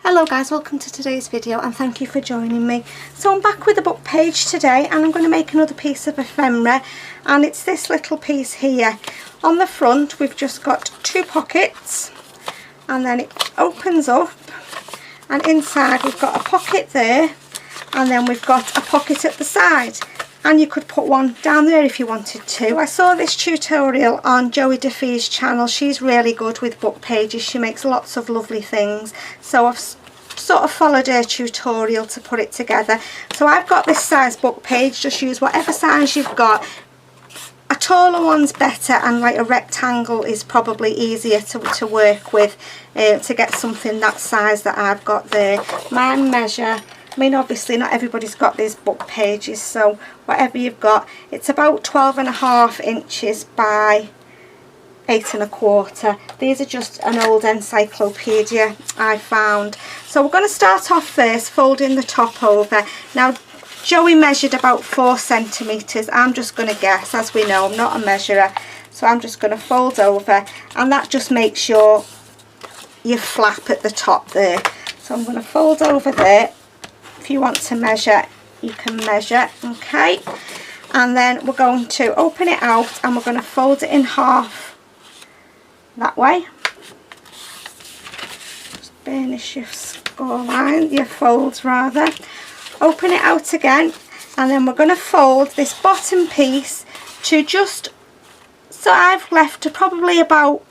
Hello guys, welcome to today's video and thank you for joining me. So I'm back with a book page today and I'm going to make another piece of ephemera, and it's this little piece here. On the front we've just got two pockets and then it opens up, and inside we've got a pocket there and then we've got a pocket at the side, and you could put one down there if you wanted to. I saw this tutorial on Joie's channel. She's really good with book pages. She makes lots of lovely things, so I've sort of followed her tutorial to put it together. So I've got this size book page. Just use whatever size you've got. A taller one's better, and like a rectangle is probably easier to work with, to get something that size that I've got there. Mine measure, I mean obviously not everybody's got these book pages, so whatever you've got, it's about 12.5 inches by 8 1/4. These are just an old encyclopedia I found. So we're going to start off first folding the top over. Now Joie measured about 4 centimetres. I'm just going to guess, as we know I'm not a measurer, so I'm just going to fold over, and that just makes your flap at the top there. So I'm going to fold over there. If you want to measure, you can measure, okay, and then we're going to open it out and we're going to fold it in half that way. Just burnish your score line, your folds rather. Open it out again, and then we're going to fold this bottom piece to just, so I've left to probably about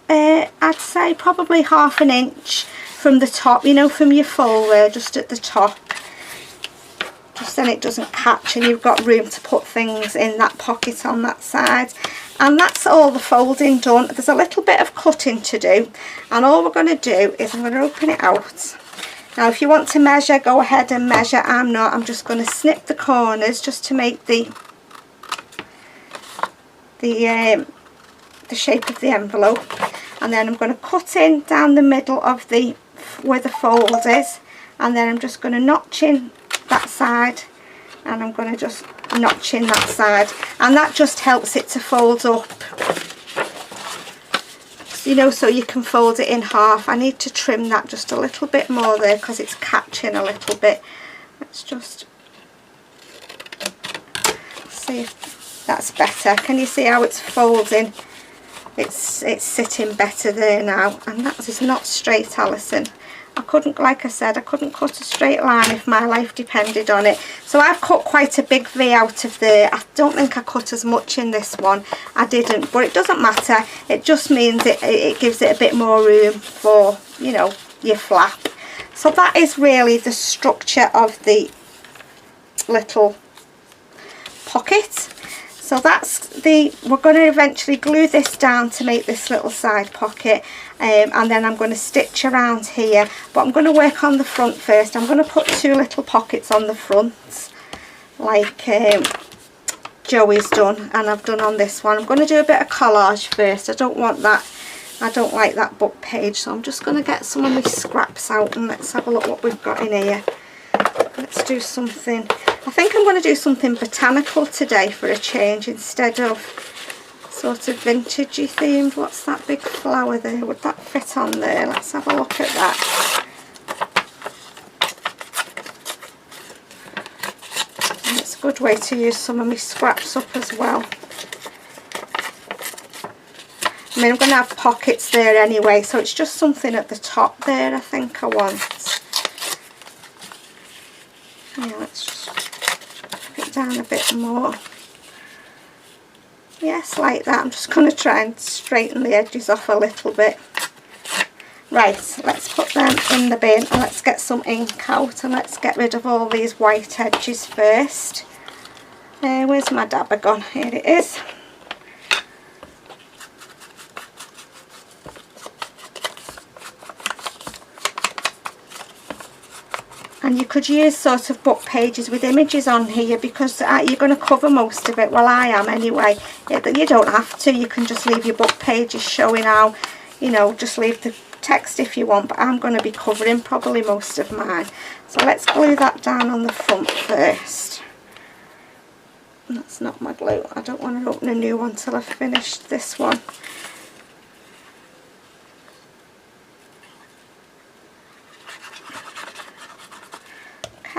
I'd say probably 1/2 inch from the top, you know, from your fold there, just at the top, just then it doesn't catch and you've got room to put things in that pocket on that side. And that's all the folding done. There's a little bit of cutting to do, and all we're going to do is I'm going to open it out. Now if you want to measure, go ahead and measure. I'm not. I'm just going to snip the corners just to make the shape of the envelope, and then I'm going to cut in down the middle of the where the fold is, and then I'm just going to notch in that side, and I'm going to just notch in that side, and that just helps it to fold up, you know, so you can fold it in half. I need to trim that just a little bit more there because it's catching a little bit. Let's just see if that's better. Can you see how it's folding? It's sitting better there now, and that is not straight, Alison. I couldn't, like I said, I couldn't cut a straight line if my life depended on it. So I've cut quite a big V out of there. I don't think I cut as much in this one. I didn't, but it doesn't matter. It just means it gives it a bit more room for, you know, your flap. So that is really the structure of the little pocket. So that's we're going to eventually glue this down to make this little side pocket, and then I'm going to stitch around here, but I'm going to work on the front first. I'm going to put 2 little pockets on the front like Joie's done and I've done on this one. I'm going to do a bit of collage first. I don't like that book page, so I'm just going to get some of my scraps out and let's have a look what we've got in here. Let's do something. I think I'm going to do something botanical today for a change, instead of sort of vintagey themed. What's that big flower there? Would that fit on there? Let's have a look at that. And it's a good way to use some of my scraps up as well. I mean, I'm going to have pockets there anyway, so it's just something at the top there I think I want. Yeah, let's just put it down a bit more. Yes, like that. I'm just going to try and straighten the edges off a little bit. Right, let's put them in the bin and let's get some ink out, and let's get rid of all these white edges first. Where's my dabber gone? Here it is. And you could use sort of book pages with images on here, because you're going to cover most of it. Well, I am anyway. You don't have to. You can just leave your book pages showing how, you know, just leave the text if you want, but I'm going to be covering probably most of mine. So let's glue that down on the front first. That's not my glue. I don't want to open a new one till I've finished this one.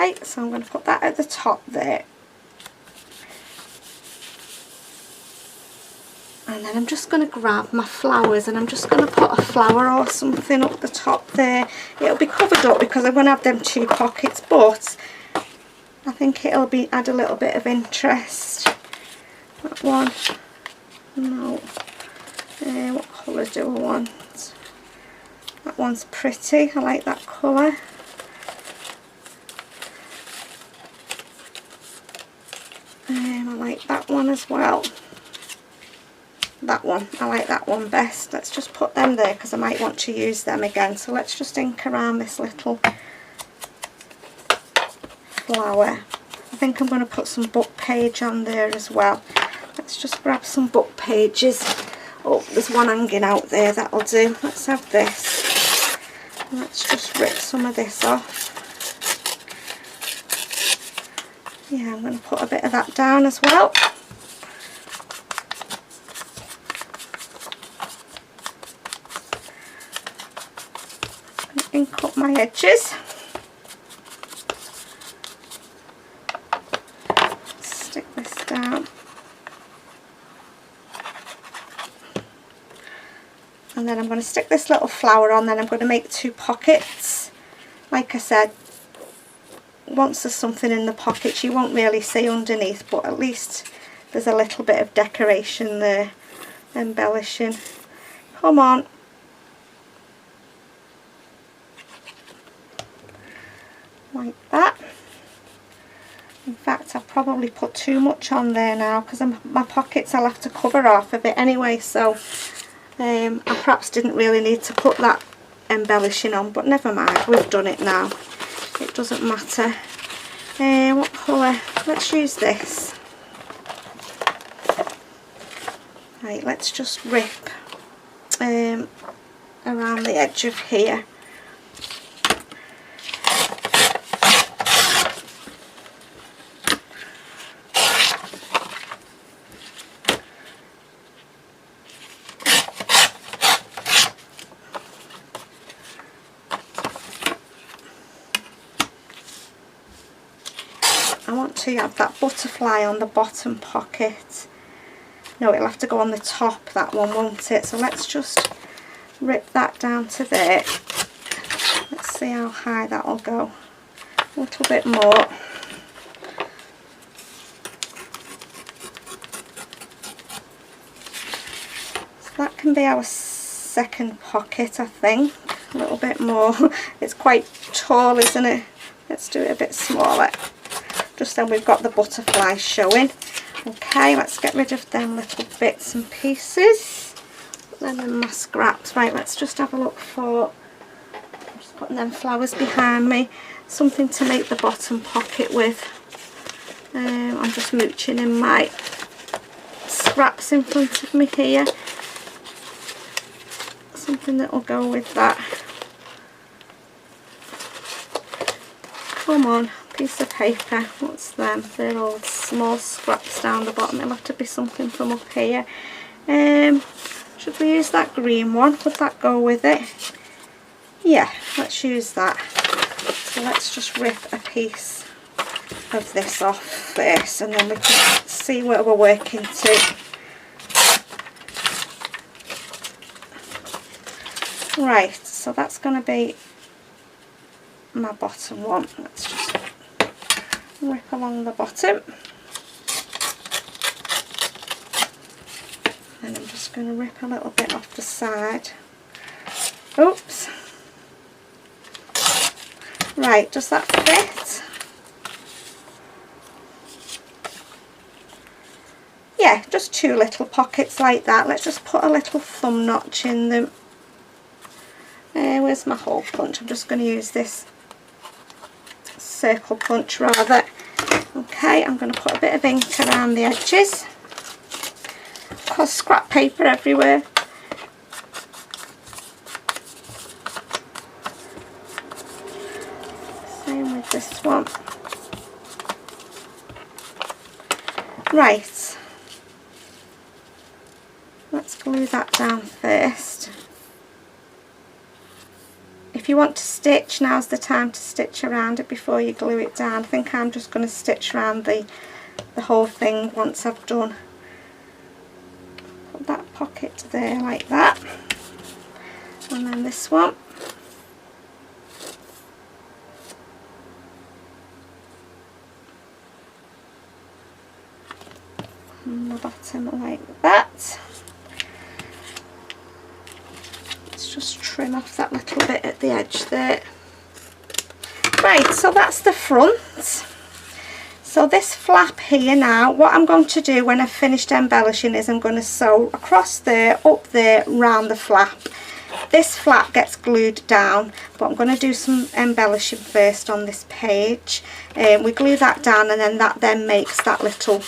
Okay, so I'm going to put that at the top there. And then I'm just going to grab my flowers and I'm just going to put a flower or something up the top there. It'll be covered up because I'm going to have them 2 pockets, but I think it'll be add a little bit of interest. That one, no. What colour do I want? That one's pretty, I like that colour. I like that one as well. That one, I like that one best. Let's just put them there because I might want to use them again. So let's just ink around this little flower. I think I'm going to put some book page on there as well. Let's just grab some book pages. Oh, there's one hanging out there, that'll do. Let's have this. Let's just rip some of this off. Yeah, I'm going to put a bit of that down as well. Ink up my edges. Stick this down. And then I'm going to stick this little flower on, then I'm going to make 2 pockets. Like I said, once there's something in the pockets you won't really see underneath, but at least there's a little bit of decoration there, embellishing. Come on. Like that. In fact, I've probably put too much on there now because my pockets I'll have to cover off a bit anyway, so I perhaps didn't really need to put that embellishing on, but never mind, we've done it now. It doesn't matter. What colour? Let's use this. Right, let's just rip around the edge of here. I want to have that butterfly on the bottom pocket. No, it'll have to go on the top, that one, won't it? So let's just rip that down to there. Let's see how high that'll go. A little bit more. So that can be our second pocket, I think. A little bit more. It's quite tall, isn't it? Let's do it a bit smaller. Just then we've got the butterfly showing. Okay, let's get rid of them little bits and pieces. Put them in my scraps. Right, let's just have a look for, I'm just putting them flowers behind me, something to make the bottom pocket with. I'm just mooching in my scraps in front of me here. Something that will go with that. Come on. Piece of paper, what's them? They're all small scraps down the bottom. It'll have to be something from up here. Should we use that green one? Would that go with it? Yeah, let's use that. So let's just rip a piece of this off first and then we can see where we're working to. Right, so that's going to be my bottom one. Let's just rip along the bottom, and I'm just going to rip a little bit off the side. Oops. Right, does that fit? Yeah, just 2 little pockets like that. Let's just put a little thumb notch in them. Where's my hole punch? I'm just going to use this circle punch rather. Okay, I'm going to put a bit of ink around the edges. Got scrap paper everywhere. Same with this one. Right, let's glue that down first. If you want to stitch, now's the time to stitch around it before you glue it down. I think I'm just going to stitch around the whole thing once I've done. Put that pocket there like that, and then this one. And the bottom like that. Let's just trim off that little bit at the edge there. Right, so that's the front. So this flap here now, what I'm going to do when I've finished embellishing is I'm going to sew across there, up there, round the flap. This flap gets glued down, but I'm going to do some embellishing first on this page. We glue that down, and then that makes that little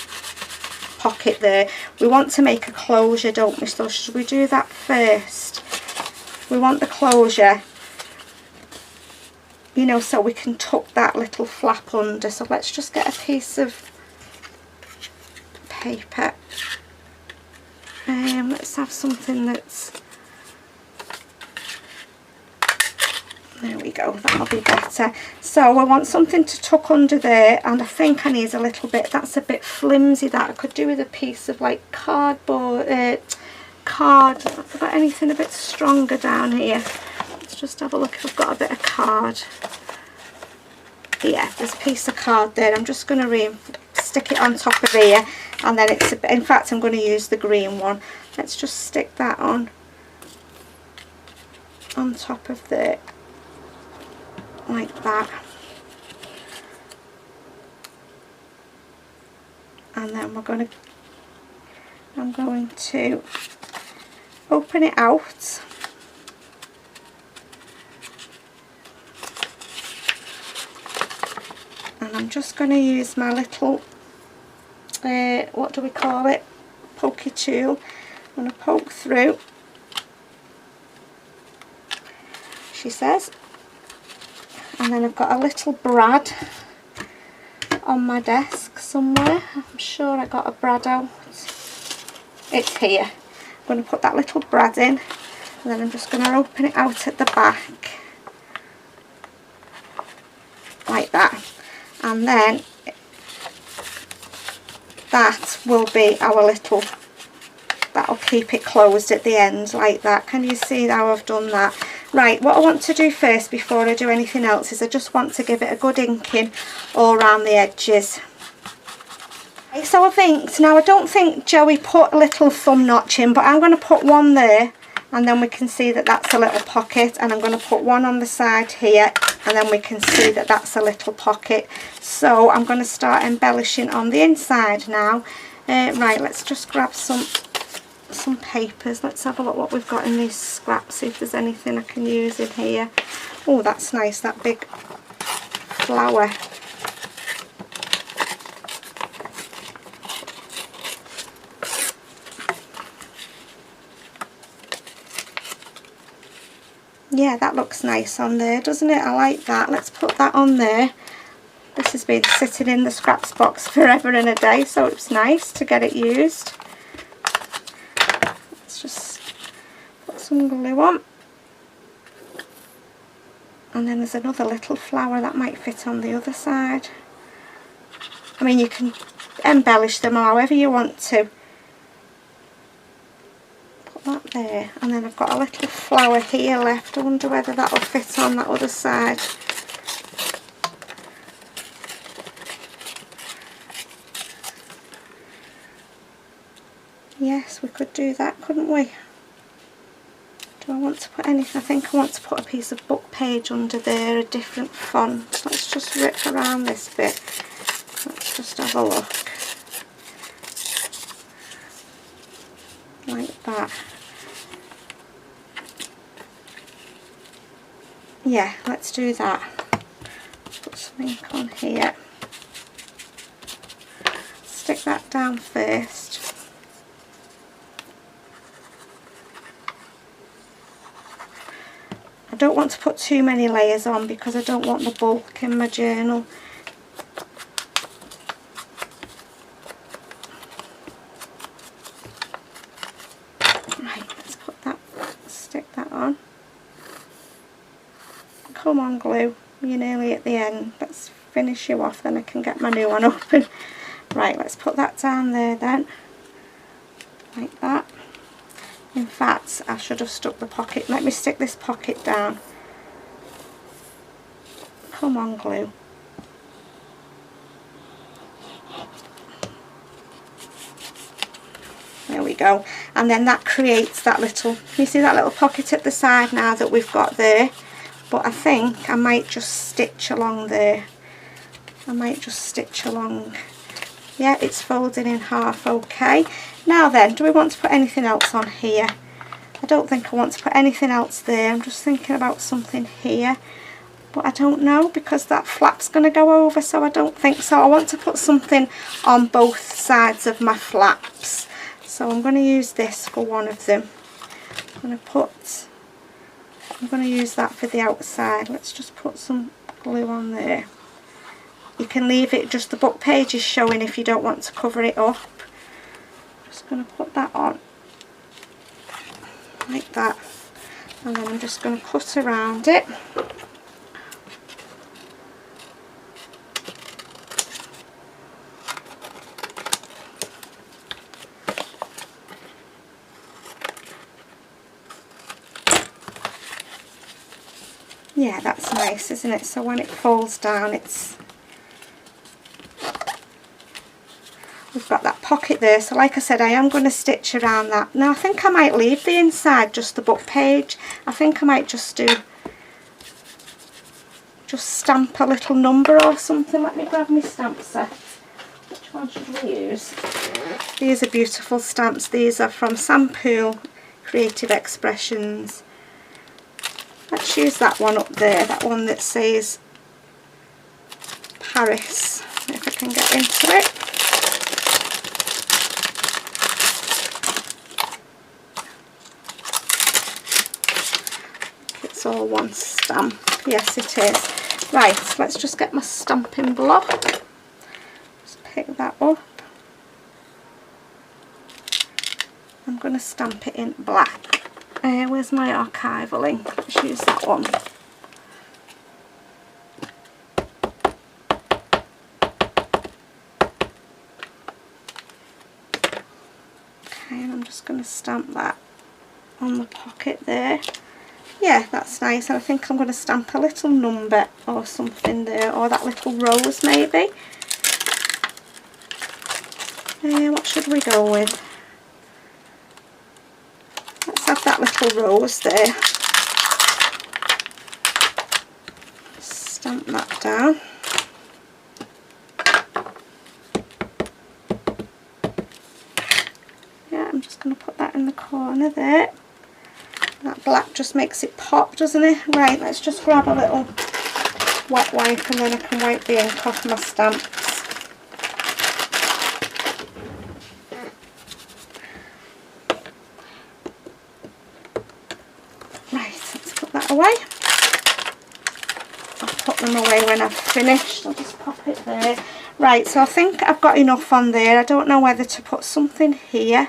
pocket there. We want to make a closure, don't we? So should we do that first? We want the closure, you know, so we can tuck that little flap under. So let's just get a piece of paper. Let's have something that's, there we go, that'll be better. So I want something to tuck under there, and I think I need a little bit, that's a bit flimsy, that I could do with a piece of like cardboard, card. I've got anything a bit stronger down here. Let's just have a look if I've got a bit of card. Yeah, there's a piece of card there. I'm just going to stick it on top of here, and then it's, in fact I'm going to use the green one. Let's just stick that on top of there like that, and then I'm going to open it out, and I'm just going to use my little what do we call it, pokey tool. I'm going to poke through, she says, and then I've got a little brad on my desk somewhere. I'm sure I got a brad out. It's here. I'm going to put that little brad in, and then I'm just going to open it out at the back like that, and then that will be our little, that'll keep it closed at the end like that. Can you see how I've done that? Right, what I want to do first before I do anything else is I just want to give it a good inking all around the edges. Okay, so I think, now I don't think Joey put a little thumb notch in, but I'm going to put one there, and then we can see that that's a little pocket, and I'm going to put one on the side here, and then we can see that that's a little pocket. So I'm going to start embellishing on the inside now. Right, let's just grab some papers. Let's have a look what we've got in these scraps, see if there's anything I can use in here. Oh, that's nice, that big flower. Yeah, that looks nice on there, doesn't it? I like that. Let's put that on there. This has been sitting in the scraps box forever and a day, so it's nice to get it used. Let's just put some glue on. And then there's another little flower that might fit on the other side. I mean, you can embellish them however you want to. Put that there, and then I've got a little flower here left. I wonder whether that'll fit on that other side. Yes, we could do that, couldn't we? Do I want to put anything? I think I want to put a piece of book page under there, a different font. Let's just rip around this bit. Let's just have a look. Like that. Yeah, let's do that. Put some ink on here. Stick that down first. I don't want to put too many layers on because I don't want the bulk in my journal. Right, let's put that, stick that on. Come on, glue. You're nearly at the end. Let's finish you off, then I can get my new one open. Right, let's put that down there then. Like that. In fact, I should have stuck the pocket. Let me stick this pocket down. Come on, glue. There we go. And then that creates that little, you see that little pocket at the side now that we've got there? But I think I might just stitch along there. I might just stitch along. Yeah, it's folding in half, okay. Now then, do we want to put anything else on here? I don't think I want to put anything else there. I'm just thinking about something here. But I don't know, because that flap's going to go over, so I don't think so. I want to put something on both sides of my flaps. So I'm going to use this for one of them. I'm going to use that for the outside. Let's just put some glue on there. You can leave it, just the book page is showing if you don't want to cover it up. Just going to put that on like that, and then I'm just going to cut around it. Yeah, that's nice, isn't it? So when it folds down, we've got that pocket there. So like I said, I am going to stitch around that. Now I think I might leave the inside just the book page. I think I might just stamp a little number or something. Let me grab my stamp set. Which one should we use? These are beautiful stamps. These are from Sampool Creative Expressions. Let's use that one up there, that one that says Paris, if I can get into it. It's all one stamp. Yes, it is. Right, let's just get my stamping block. Just pick that up. I'm going to stamp it in black. Where's my archival ink? Let's use that one. Okay, and I'm just going to stamp that on the pocket there. Yeah, that's nice. And I think I'm going to stamp a little number or something there, or that little rose maybe. What should we go with? Let's have that little rose there. Stamp that down. Yeah, I'm just going to put that in the corner there. That black just makes it pop, doesn't it? Right, let's just grab a little wet wipe and then I can wipe the ink off my stamps. Away. I'll put them away when I've finished. I'll just pop it there. Right, so I think I've got enough on there. I don't know whether to put something here.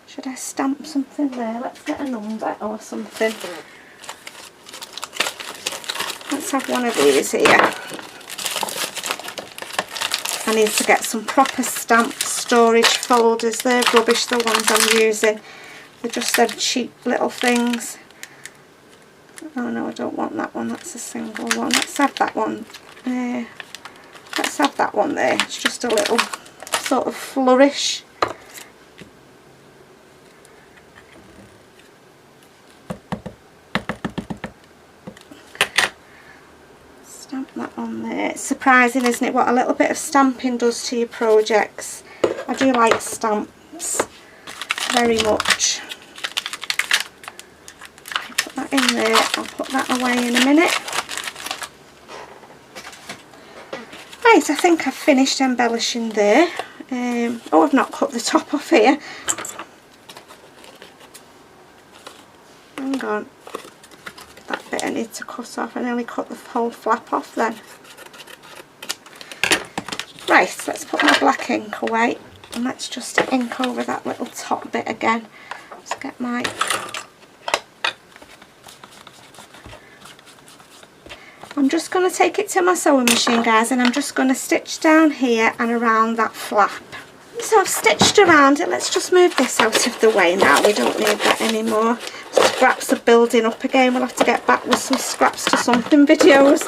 Should I stamp something there? Let's get a number or something. Let's have one of these here. I need to get some proper stamp storage folders. They're rubbish, the ones I'm using. They're just them cheap little things. Oh no, I don't want that one. That's a single one. Let's have that one. Let's have that one there. It's just a little sort of flourish. Stamp that on there. It's surprising, isn't it, what a little bit of stamping does to your projects. I do like stamps very much. In there, I'll put that away in a minute. Right, I think I've finished embellishing there. Oh, I've not cut the top off here. Hang on. That bit I need to cut off. I nearly cut the whole flap off then. Right, let's put my black ink away. And let's just ink over that little top bit again. Let's get my I'm just going to take it to my sewing machine, guys, and I'm just going to stitch down here and around that flap. So I've stitched around it. Let's just move this out of the way now. We don't need that anymore. Scraps are building up again. We'll have to get back with some scraps to something videos.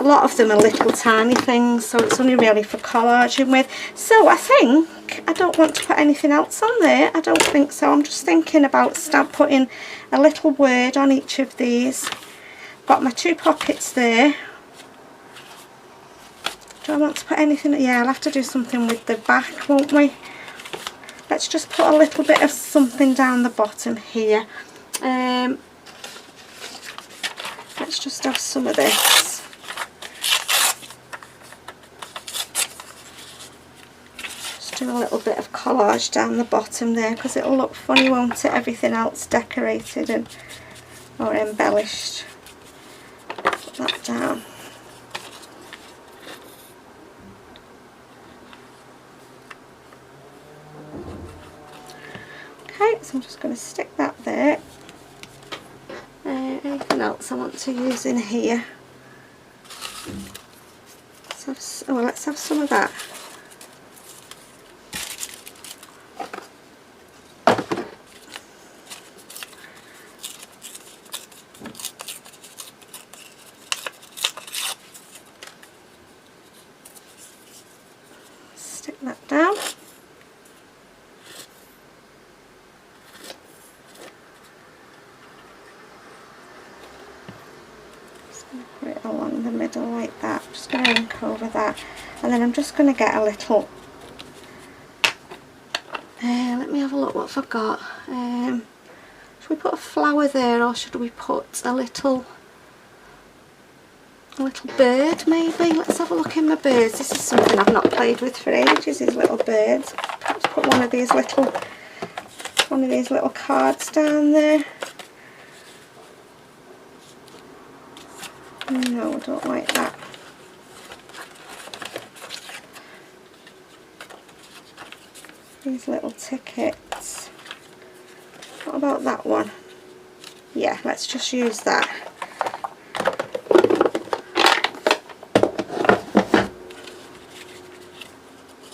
A lot of them are little tiny things, so it's only really for collaging with. So I think I don't want to put anything else on there. I don't think so. I'm just thinking about putting a little word on each of these. Got my 2 pockets there. Do I want to put anything? Yeah, I'll have to do something with the back, won't we? Let's just put a little bit of something down the bottom here. Let's just have some of this. Just do a little bit of collage down the bottom there, because it'll look funny, won't it? Everything else decorated and or embellished. Put that down. Okay, so I'm just going to stick that there. Anything else I want to use in here? Let's have some of that. Stick that down. Put it along the middle like that. Just going to ink over that, and then I'm just going to get a little. Let me have a look. What have I got? Should we put a flower there, or should we put a little bird maybe? Let's have a look in my birds. This is something I've not played with for ages, these little birds. Perhaps put one of these little cards down there. No, I don't like that. These little tickets. What about that one? Yeah, let's just use that.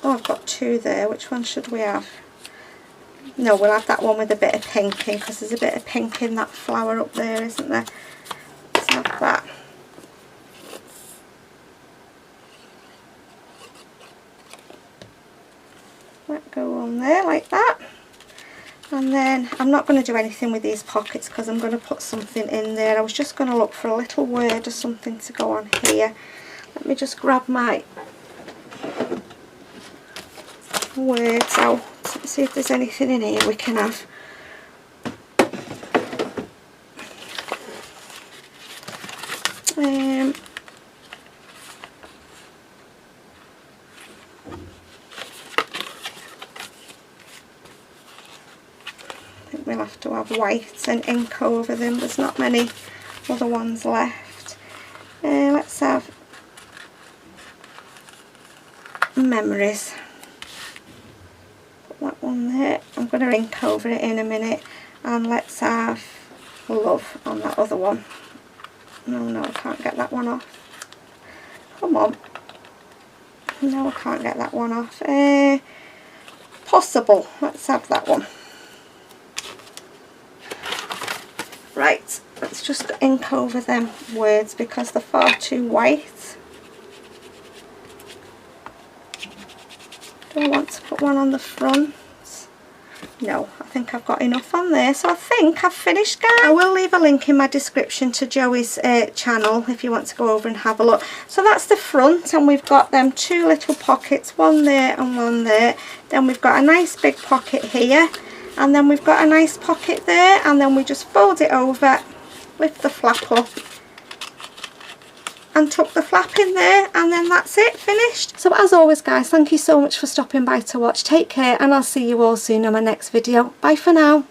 Oh, I've got 2 there. Which one should we have? No, we'll have that one with a bit of pink in, because there's a bit of pink in that flower up there, isn't there? Let's have that. Let go on there like that. And then I'm not going to do anything with these pockets, because I'm going to put something in there. I was just going to look for a little word or something to go on here. Let me just grab my words out. See if there's anything in here we can have. I think we'll have to have white and ink over them. There's not many other ones left. Let's have memories. Put that one there. I'm going to ink over it in a minute. And let's have love on that other one. No, I can't get that one off. Come on. No, I can't get that one off. Possible. Let's have that one. Right, let's just ink over them words because they're far too white. Do I want to put one on the front? No, I think I've got enough on there, so I think I've finished, guys. I will leave a link in my description to Joie's channel if you want to go over and have a look. So that's the front, and we've got them 2 little pockets, one there and one there. Then we've got a nice big pocket here, and then we've got a nice pocket there, and then we just fold it over, lift the flap up and tuck the flap in there, and then that's it, finished. So as always, guys, thank you so much for stopping by to watch. Take care, and I'll see you all soon on my next video. Bye for now.